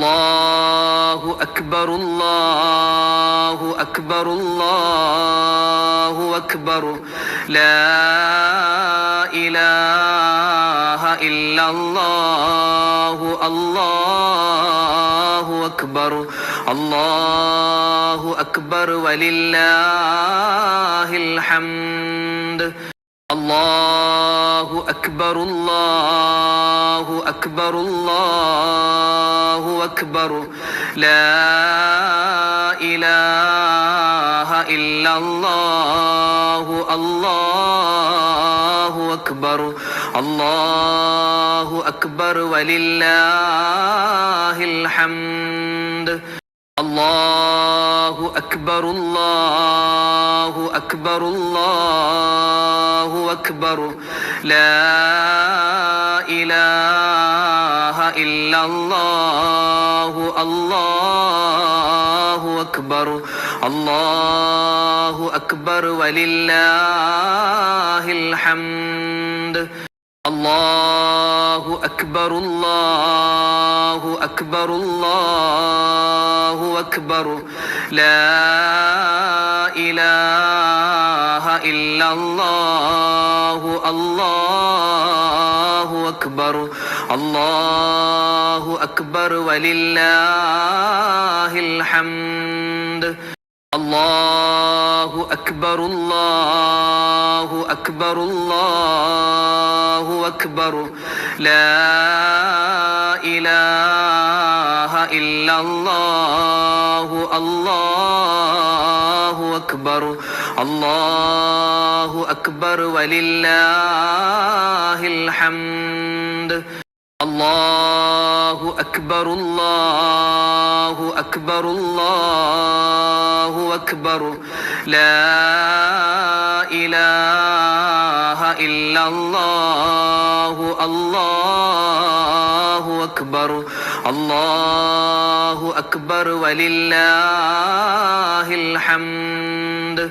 الله أكبر الله أكبر الله أكبر لا إله إلا الله الله أكبر الله أكبر ولله الحمد الله أكبر الله أكبر الله أكبر لا إله إلا الله الله أكبر الله أكبر ولله الحمد الله أكبر الله أكبر الله أكبر لا إله إلا الله الله أكبر الله أكبر ولله الحمد الله أكبر الله أكبر الله أكبر لا إله إلا الله الله أكبر الله أكبر ولله الحمد الله أكبر الله أكبر الله أكبر لا إله إلا الله الله أكبر الله أكبر ولله الحمد الله أكبر الله أكبر الله أكبر لا إله إلا الله الله أكبر الله أكبر ولله الحمد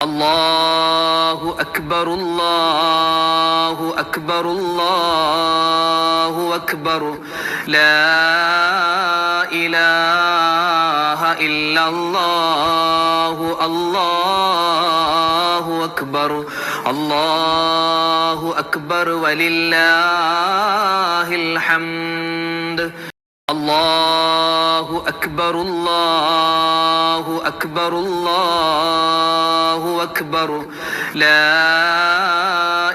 الله أكبر الله أكبر الله أكبر لا إله إلا الله الله أكبر الله أكبر ولله الحمد الله أكبر الله أكبر الله أكبر لا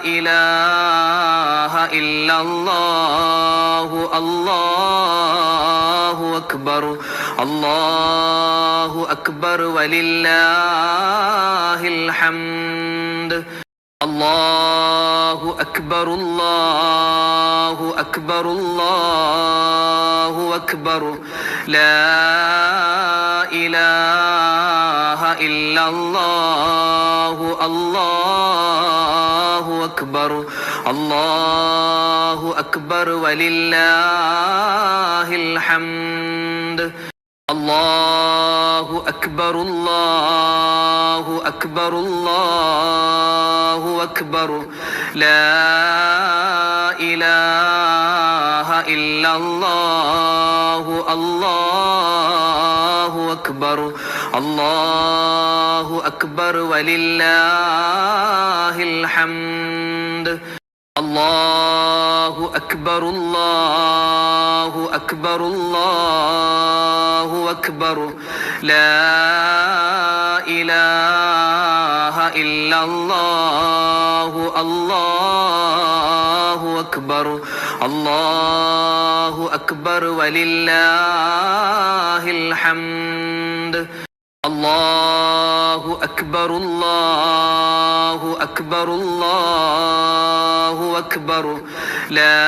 إله إلا الله الله أكبر الله أكبر ولله الحمد الله أكبر الله أكبر الله أكبر لا إله إلا الله الله أكبر الله أكبر ولله الحمد الله أكبر الله أكبر الله أكبر لا إله إلا الله الله أكبر الله أكبر ولله الحمد الله أكبر الله أكبر الله أكبر لا إله إلا الله الله أكبر الله أكبر ولله الحمد الله أكبر الله أكبر الله أكبر لا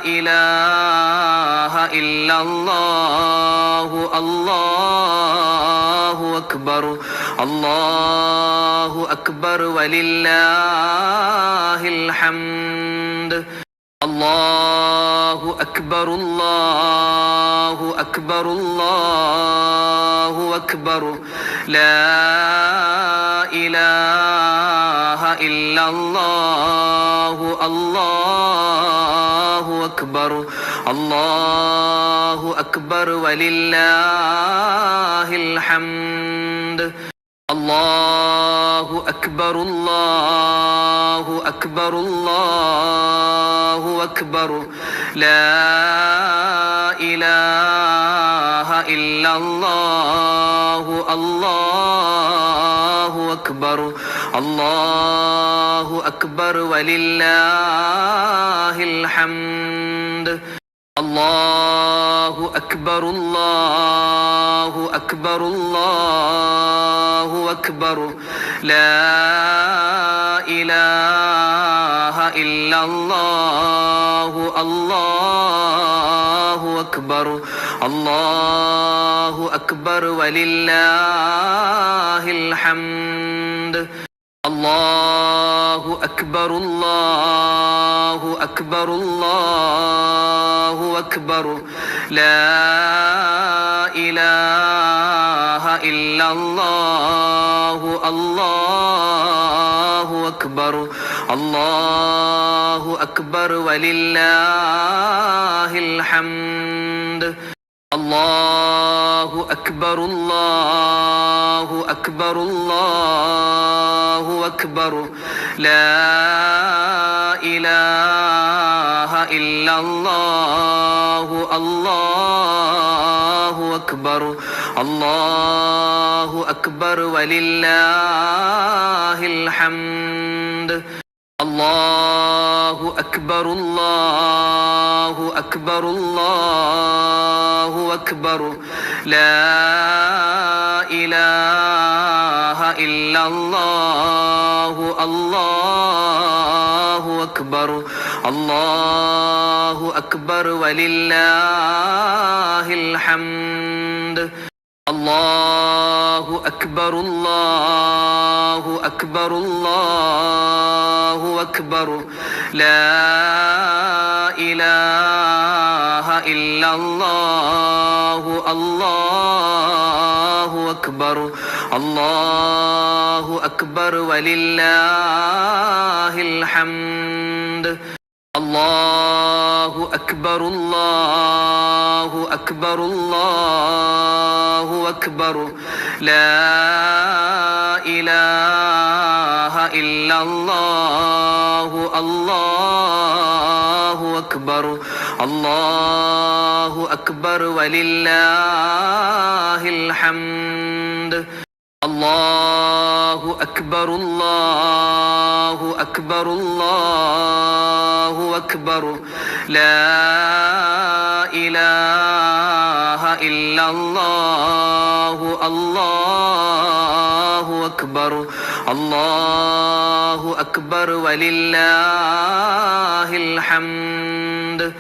إله إلا الله الله أكبر الله أكبر ولله الحمد الله أكبر الله أكبر الله أكبر لا إله إلا الله الله أكبر الله أكبر ولله الحمد الله أكبر الله أكبر الله أكبر لا إله إلا الله الله أكبر الله أكبر ولله الحمد الله أكبر الله أكبر الله أكبر لا إله إلا الله الله أكبر الله أكبر ولله الحمد الله أكبر الله أكبر الله أكبر لا إله إلا الله الله أكبر الله أكبر ولله الحمد الله أكبر الله أكبر الله أكبر لا إله إلا الله الله أكبر الله أكبر ولله الحمد الله أكبر الله أكبر الله أكبر لا إله إلا الله الله أكبر الله أكبر ولله الحمد الله أكبر الله أكبر الله أكبر لا إله إلا الله الله أكبر الله أكبر ولله الحمد الله أكبر الله أكبر الله أكبر لا إله إلا الله الله أكبر الله أكبر ولله الحمد الله أكبر الله أكبر الله أكبر لا إله إلا الله الله أكبر الله أكبر ولله الحمد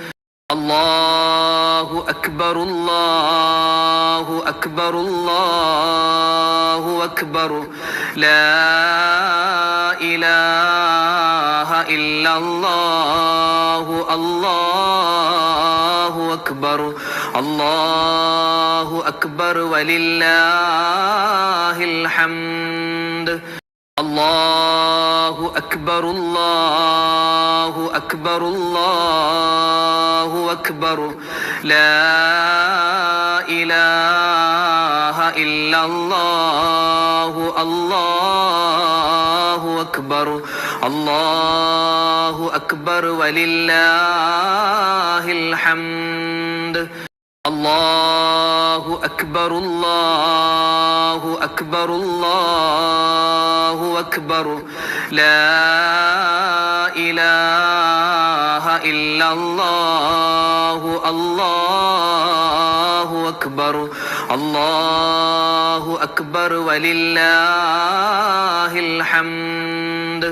الله أكبر الله أكبر الله أكبر لا إله إلا الله الله أكبر الله أكبر ولله الحمد الله أكبر الله أكبر الله أكبر لا إله إلا الله الله أكبر الله أكبر ولله الحمد الله أكبر الله أكبر الله أكبر لا إله إلا الله الله أكبر الله أكبر ولله الحمد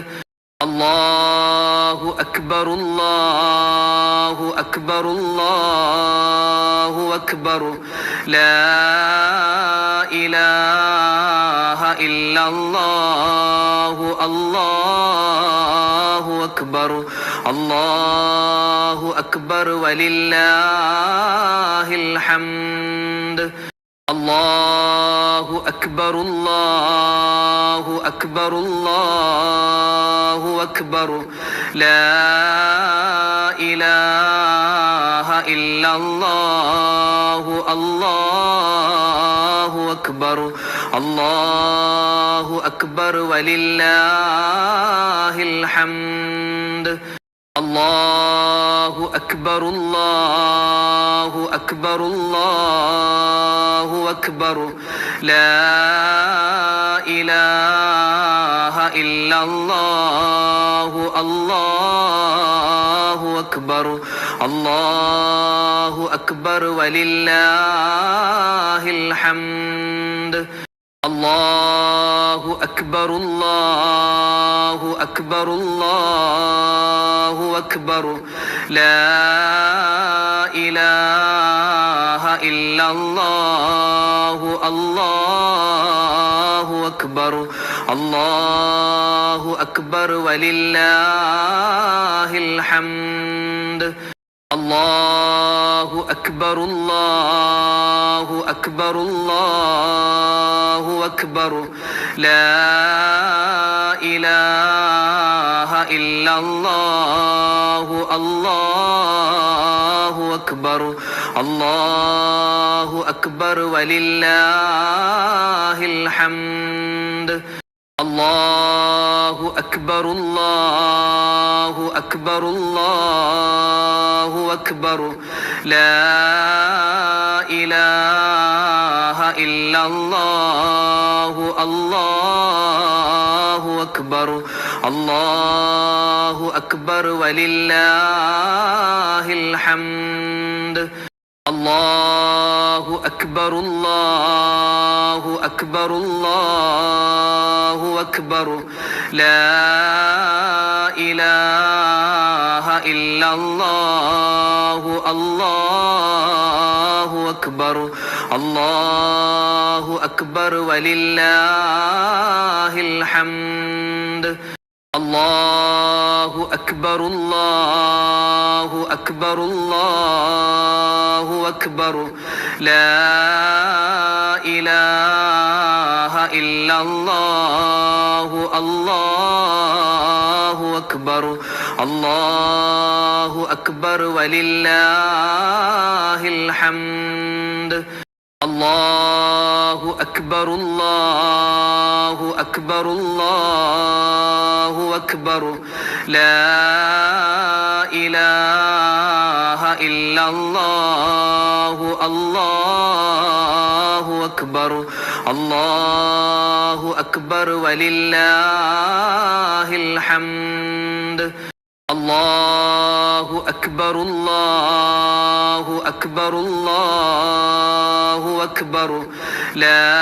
الله أكبر الله أكبر الله أكبر لا إله إلا الله الله أكبر الله أكبر ولله الحمد الله أكبر الله أكبر الله أكبر لا إله إلا الله الله أكبر الله أكبر ولله الحمد الله أكبر الله أكبر الله أكبر لا إله إلا الله الله أكبر الله أكبر ولله الحمد الله أكبر الله أكبر الله أكبر لا إله إلا الله الله أكبر الله أكبر ولله الحمد الله أكبر الله أكبر الله أكبر لا إله إلا الله الله أكبر الله أكبر ولله الحمد الله أكبر الله أكبر الله أكبر لا إله إلا الله الله أكبر الله أكبر ولله الحمد الله أكبر الله أكبر الله أكبر لا إله إلا الله الله أكبر الله أكبر ولله الحمد الله أكبر الله أكبر الله أكبر لا إله إلا الله الله أكبر الله أكبر ولله الحمد الله أكبر الله أكبر الله أكبر لا إله إلا الله الله أكبر الله أكبر ولله الحمد الله أكبر الله أكبر الله أكبر لا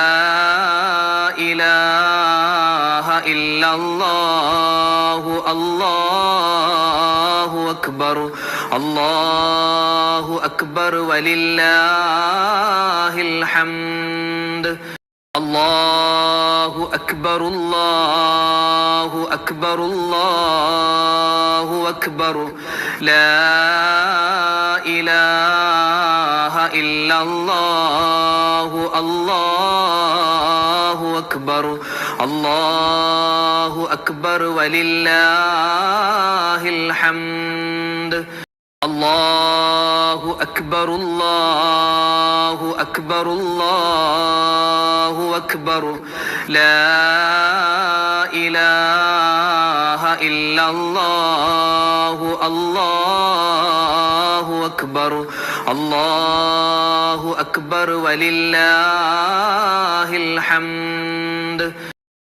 إله إلا الله الله أكبر الله أكبر ولله الحمد الله أكبر الله أكبر الله أكبر لا إله إلا الله الله أكبر الله أكبر ولله الحمد الله أكبر الله أكبر الله أكبر لا إله إلا الله الله أكبر الله أكبر ولله الحمد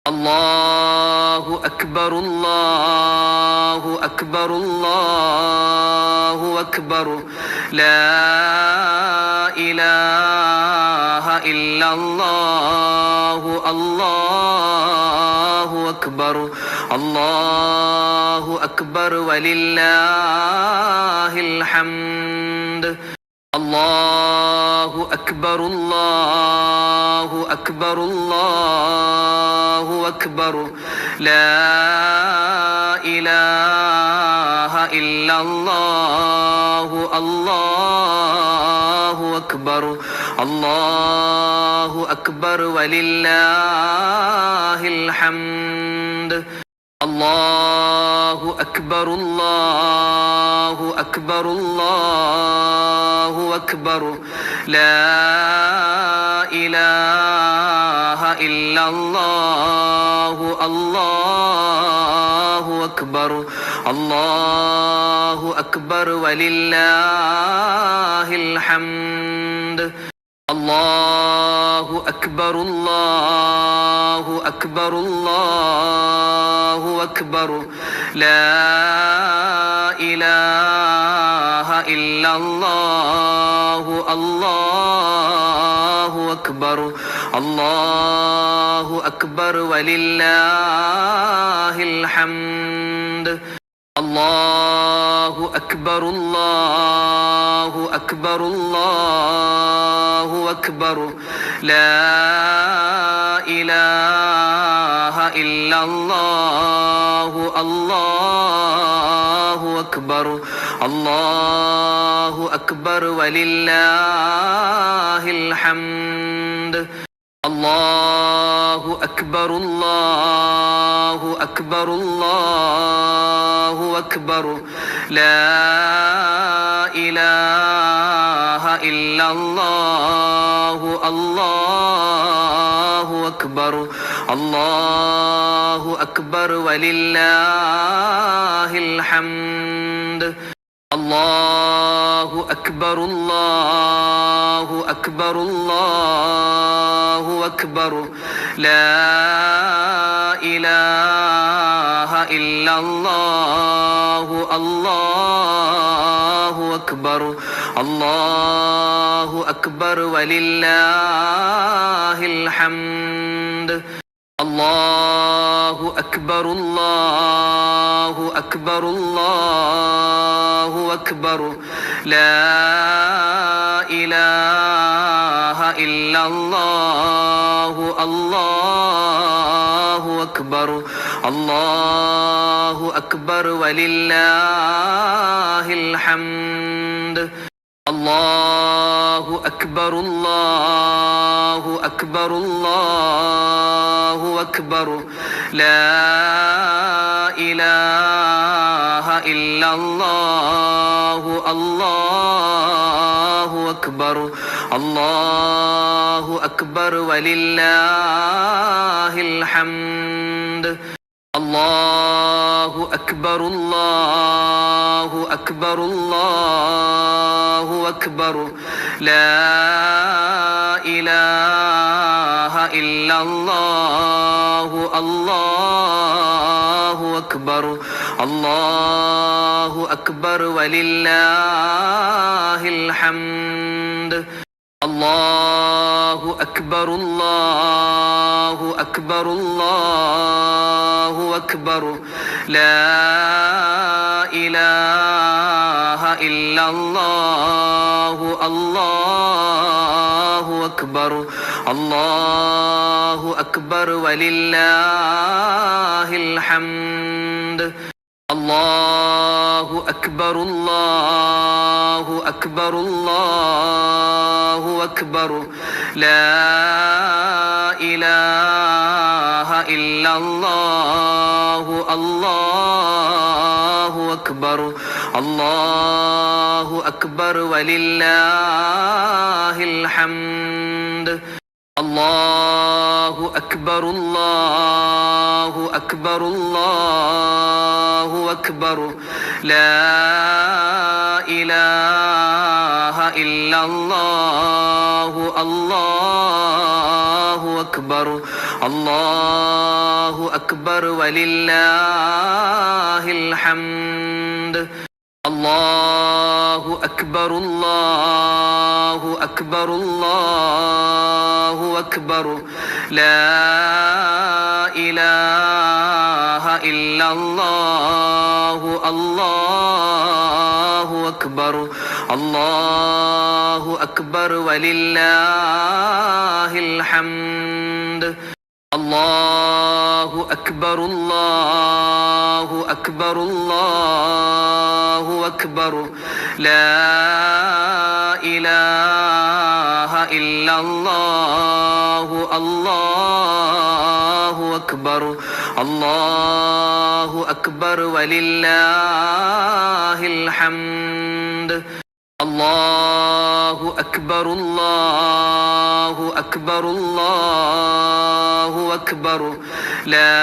الله أكبر الله أكبر الله أكبر لا إله إلا الله الله أكبر الله أكبر ولله الحمد الله أكبر الله أكبر الله أكبر لا إله إلا الله الله أكبر الله أكبر ولله الحمد الله أكبر الله أكبر الله أكبر لا إله إلا الله الله أكبر الله أكبر ولله الحمد الله أكبر الله أكبر الله أكبر لا إله إلا الله الله أكبر الله أكبر ولله الحمد الله أكبر الله أكبر الله أكبر لا إله إلا الله الله أكبر الله أكبر ولله الحمد الله أكبر الله أكبر الله أكبر لا إله إلا الله الله أكبر الله أكبر ولله الحمد الله أكبر الله أكبر الله أكبر لا إله إلا الله الله أكبر الله أكبر ولله الحمد الله أكبر الله أكبر الله أكبر لا إله إلا الله الله أكبر الله أكبر ولله الحمد الله أكبر الله أكبر الله أكبر لا إله إلا الله الله أكبر الله أكبر ولله الحمد الله أكبر الله أكبر الله أكبر لا إله إلا الله الله أكبر الله أكبر ولله الحمد الله أكبر الله أكبر الله أكبر لا إله إلا الله الله أكبر الله أكبر ولله الحمد الله أكبر الله أكبر الله أكبر لا إله إلا الله الله أكبر الله أكبر ولله الحمد الله أكبر الله أكبر الله أكبر لا إله إلا الله الله أكبر الله أكبر ولله الحمد الله أكبر الله أكبر الله أكبر لا إله إلا الله الله أكبر الله أكبر ولله الحمد الله أكبر الله أكبر الله أكبر لا إله إلا الله الله أكبر الله أكبر ولله الحمد الله أكبر الله أكبر الله أكبر لا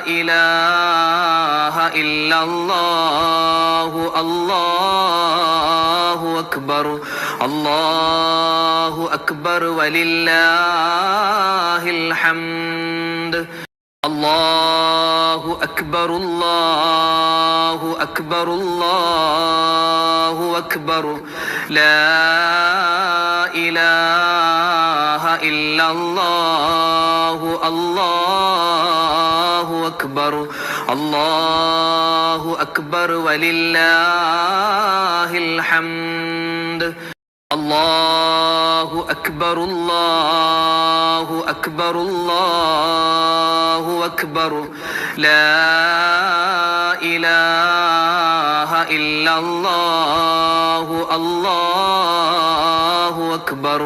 إله إلا الله الله أكبر الله أكبر ولله الحمد الله أكبر الله أكبر الله أكبر لا إله إلا الله الله أكبر الله أكبر ولله الحمد الله أكبر الله أكبر الله أكبر لا إله إلا الله الله أكبر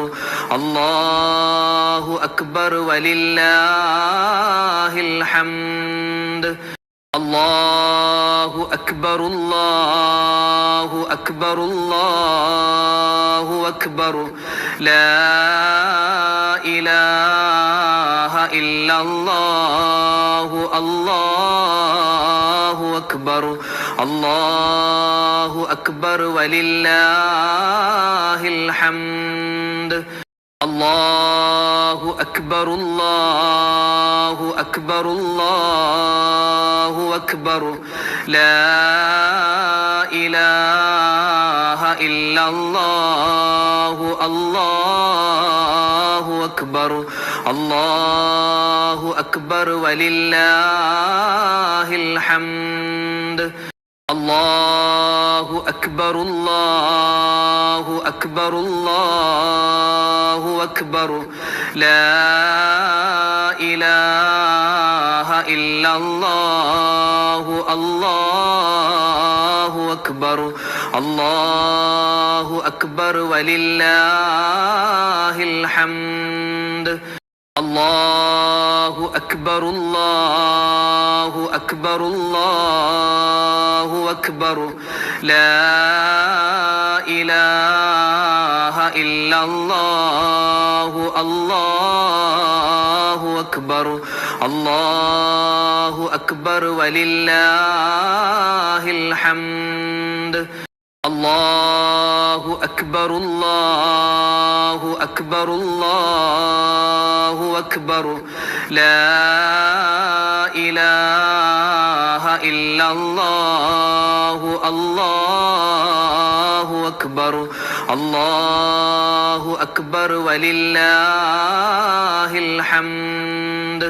الله أكبر ولله الحمد الله أكبر الله أكبر الله أكبر لا إله إلا الله الله أكبر الله أكبر ولله الحمد الله أكبر الله أكبر الله أكبر لا إله إلا الله الله أكبر الله أكبر ولله الحمد الله أكبر الله أكبر الله أكبر لا إله إلا الله الله أكبر الله أكبر ولله الحمد الله أكبر الله أكبر الله أكبر لا إله إلا الله الله أكبر الله أكبر ولله الحمد الله أكبر الله أكبر الله أكبر لا إله إلا الله الله أكبر الله أكبر ولله الحمد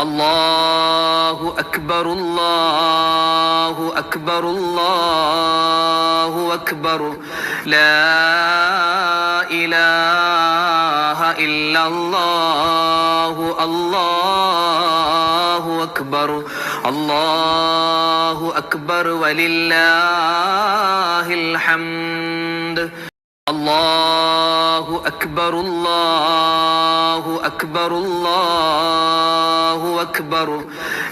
الله أكبر الله أكبر الله أكبر لا إله إلا الله الله أكبر الله أكبر ولله الحمد الله أكبر الله أكبر الله أكبر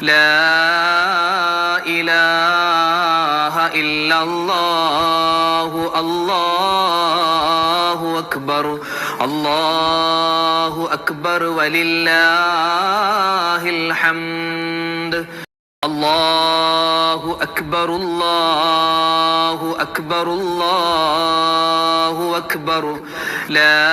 لا إله إلا الله الله أكبر الله أكبر ولله الحمد الله أكبر الله أكبر الله أكبر لا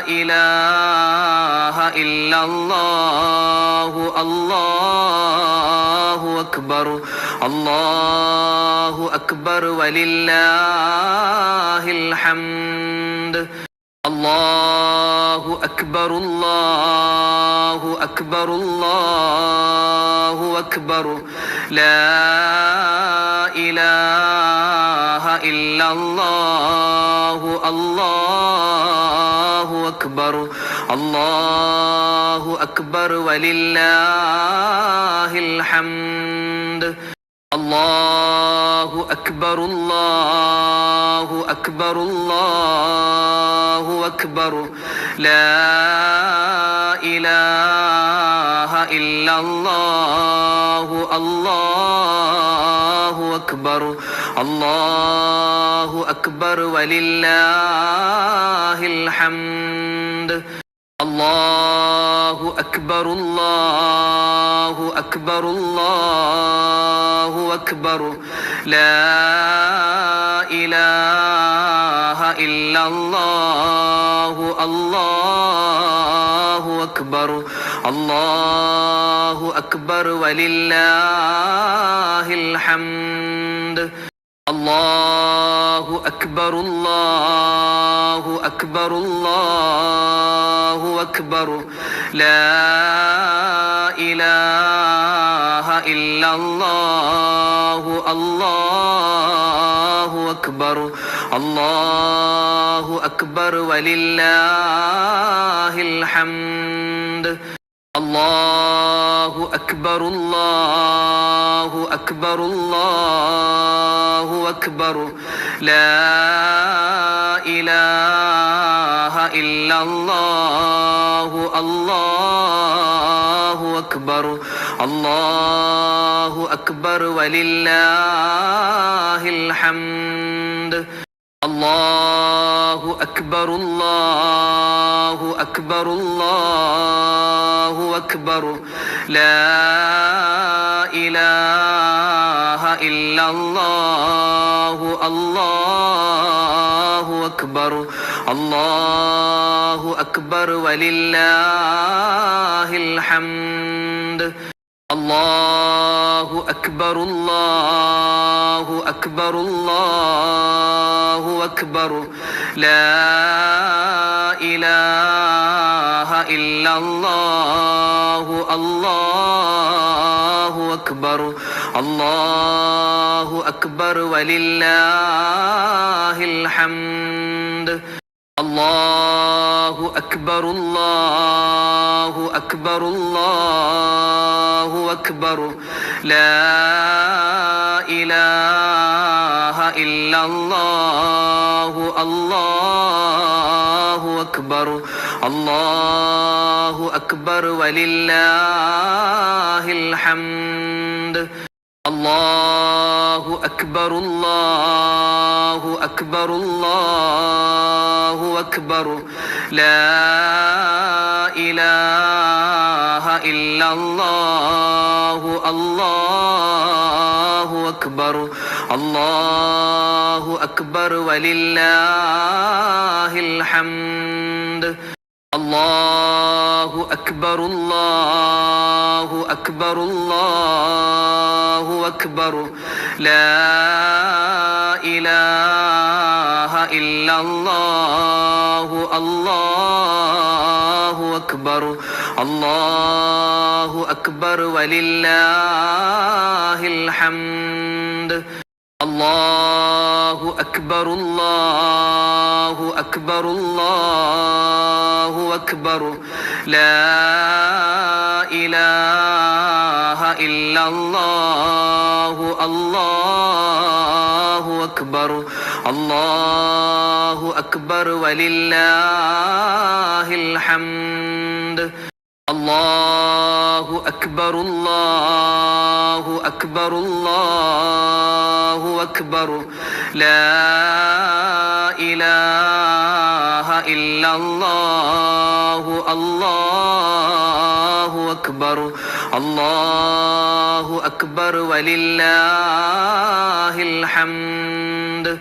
إله إلا الله الله أكبر الله أكبر ولله الحمد الله أكبر الله أكبر الله أكبر لا إله إلا الله الله أكبر الله أكبر ولله الحمد الله أكبر الله أكبر الله أكبر لا إله إلا الله الله أكبر الله أكبر ولله الحمد الله أكبر الله أكبر الله أكبر لا إله إلا الله الله أكبر الله أكبر ولله الحمد الله أكبر الله أكبر الله أكبر لا إله إلا الله الله أكبر الله أكبر ولله الحمد الله أكبر الله أكبر الله أكبر لا إله إلا الله الله أكبر الله أكبر ولله الحمد الله أكبر الله أكبر الله أكبر لا إله إلا الله الله أكبر الله أكبر ولله الحمد الله أكبر الله أكبر الله أكبر لا إله إلا الله الله أكبر الله أكبر ولله الحمد الله أكبر الله أكبر الله أكبر لا إله إلا الله الله أكبر الله أكبر ولله الحمد الله أكبر الله أكبر الله أكبر لا إله إلا الله الله أكبر الله أكبر ولله الحمد الله أكبر الله أكبر الله أكبر لا إله إلا الله الله أكبر الله أكبر ولله الحمد الله أكبر الله أكبر الله أكبر لا إله إلا الله الله أكبر الله أكبر ولله الحمد الله أكبر الله أكبر الله أكبر لا إله إلا الله الله أكبر الله أكبر ولله الحمد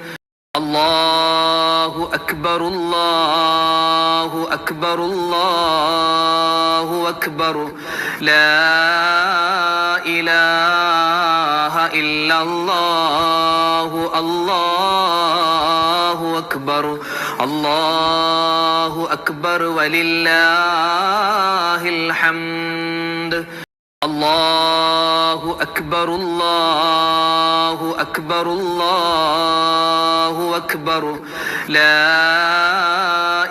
الله أكبر الله أكبر الله أكبر لا إله إلا الله الله أكبر الله أكبر ولله الحمد الله أكبر الله أكبر الله أكبر لا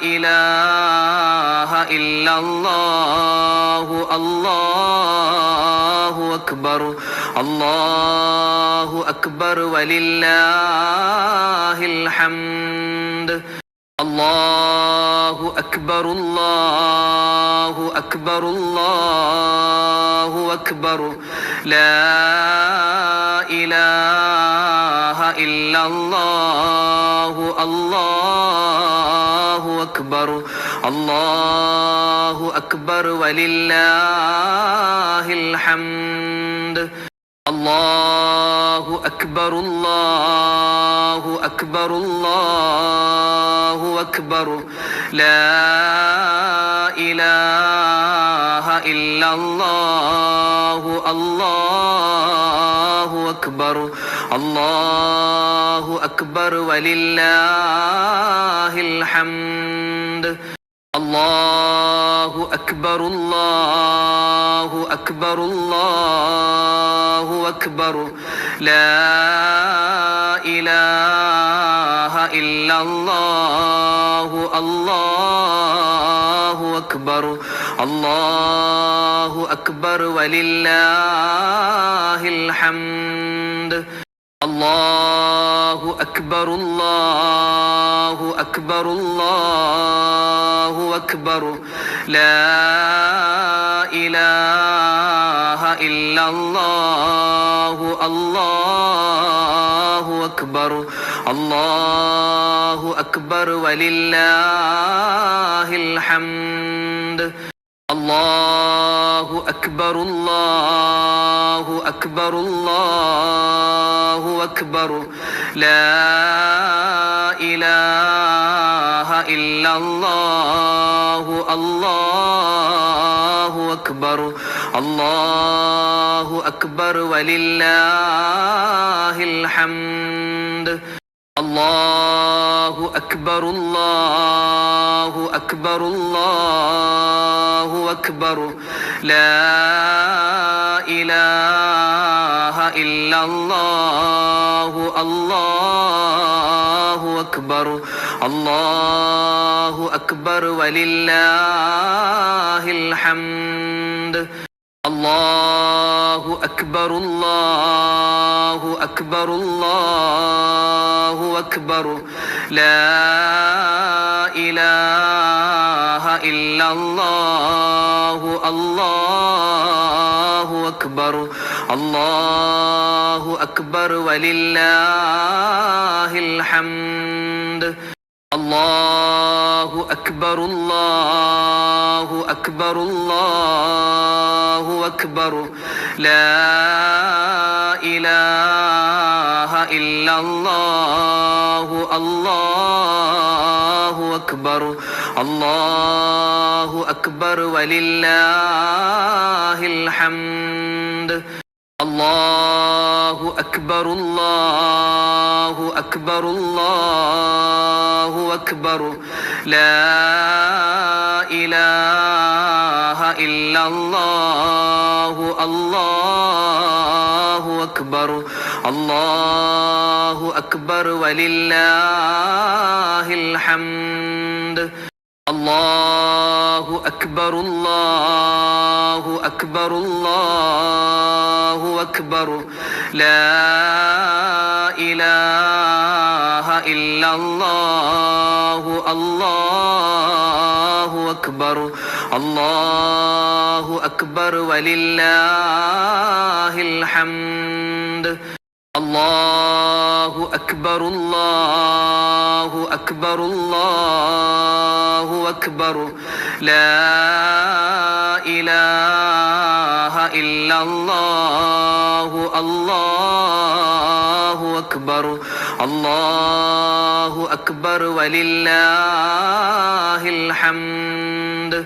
إله إلا الله الله أكبر الله أكبر ولله الحمد الله أكبر الله أكبر الله أكبر لا إله إلا الله الله أكبر الله أكبر ولله الحمد الله أكبر الله أكبر الله أكبر لا إله إلا الله الله أكبر الله أكبر ولله الحمد الله أكبر الله أكبر الله أكبر لا إله إلا الله الله أكبر الله أكبر ولله الحمد الله أكبر الله أكبر الله أكبر لا إله إلا الله الله أكبر الله أكبر ولله الحمد الله أكبر الله أكبر الله أكبر لا إله إلا الله الله أكبر الله أكبر ولله الحمد الله أكبر الله أكبر الله أكبر لا إله إلا الله الله أكبر الله أكبر ولله الحمد الله أكبر الله أكبر الله أكبر لا إله إلا الله الله أكبر الله أكبر ولله الحمد الله أكبر الله أكبر الله أكبر لا إله إلا الله الله أكبر الله أكبر ولله الحمد الله أكبر الله أكبر الله أكبر لا إله إلا الله الله أكبر الله أكبر ولله الحمد الله أكبر الله أكبر الله أكبر لا إله إلا الله الله أكبر الله أكبر ولله الحمد الله أكبر الله أكبر الله أكبر لا إله إلا الله الله أكبر الله أكبر ولله الحمد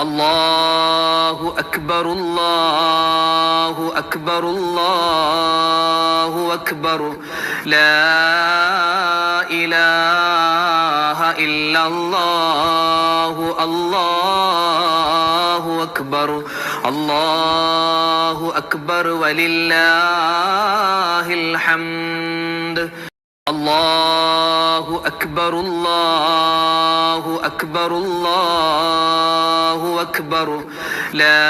الله أكبر الله أكبر الله أكبر لا إله إلا الله الله أكبر الله أكبر ولله الحمد الله أكبر الله أكبر الله أكبر لا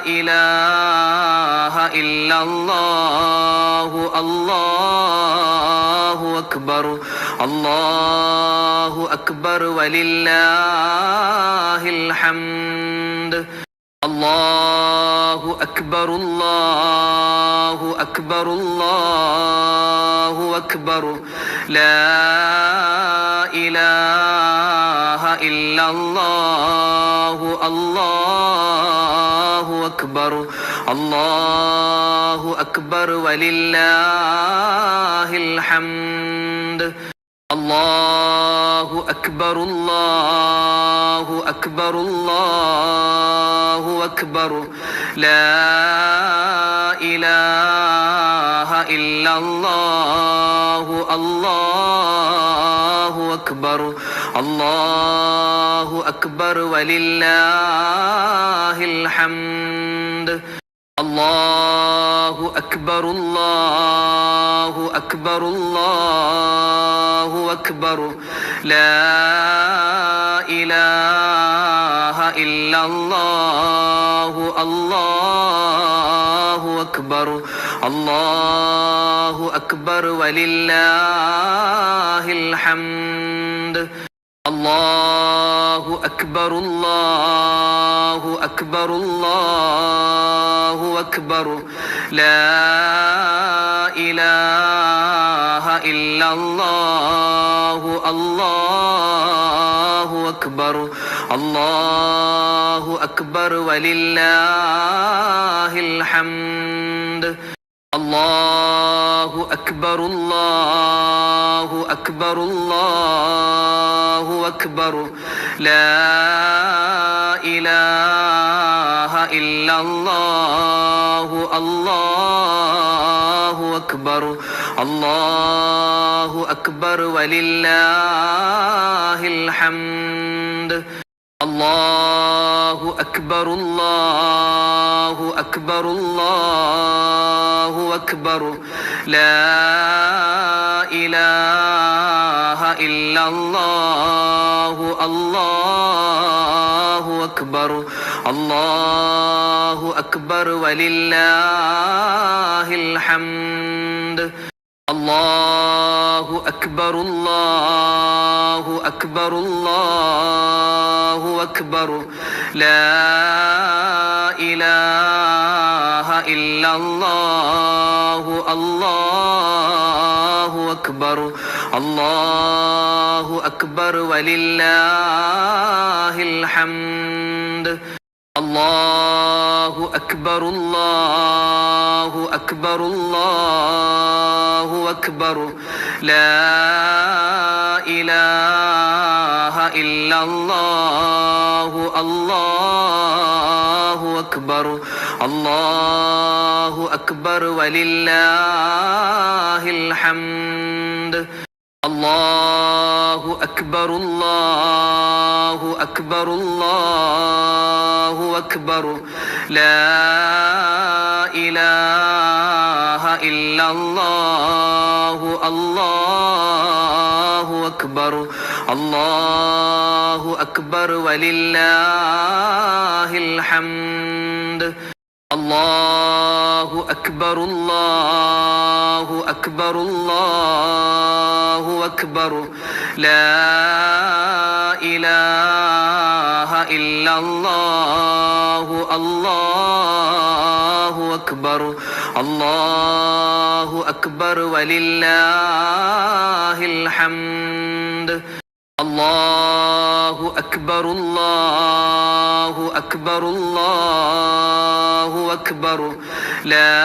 إله إلا الله الله أكبر الله أكبر ولله الحمد الله أكبر الله أكبر الله أكبر لا إله إلا الله الله أكبر الله أكبر ولله الحمد الله أكبر الله أكبر الله أكبر لا إله إلا الله الله أكبر الله أكبر ولله الحمد الله أكبر الله أكبر الله أكبر لا إله إلا الله الله أكبر الله أكبر ولله الحمد الله أكبر الله أكبر الله أكبر لا إله إلا الله الله أكبر الله أكبر ولله الحمد الله أكبر الله أكبر الله أكبر لا إله إلا الله الله أكبر الله أكبر ولله الحمد الله أكبر الله أكبر الله أكبر لا إله إلا الله الله أكبر الله أكبر ولله الحمد الله أكبر الله أكبر الله أكبر لا إله إلا الله الله أكبر الله أكبر ولله الحمد الله أكبر الله أكبر الله أكبر لا إله إلا الله الله أكبر الله أكبر ولله الحمد الله أكبر الله أكبر الله أكبر لا إله إلا الله الله أكبر الله أكبر ولله الحمد الله أكبر الله أكبر الله أكبر لا إله إلا الله الله أكبر الله أكبر ولله الحمد الله أكبر الله أكبر الله أكبر لا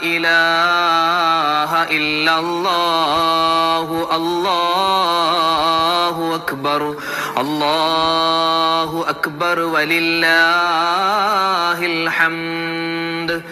إله إلا الله الله أكبر الله أكبر ولله الحمد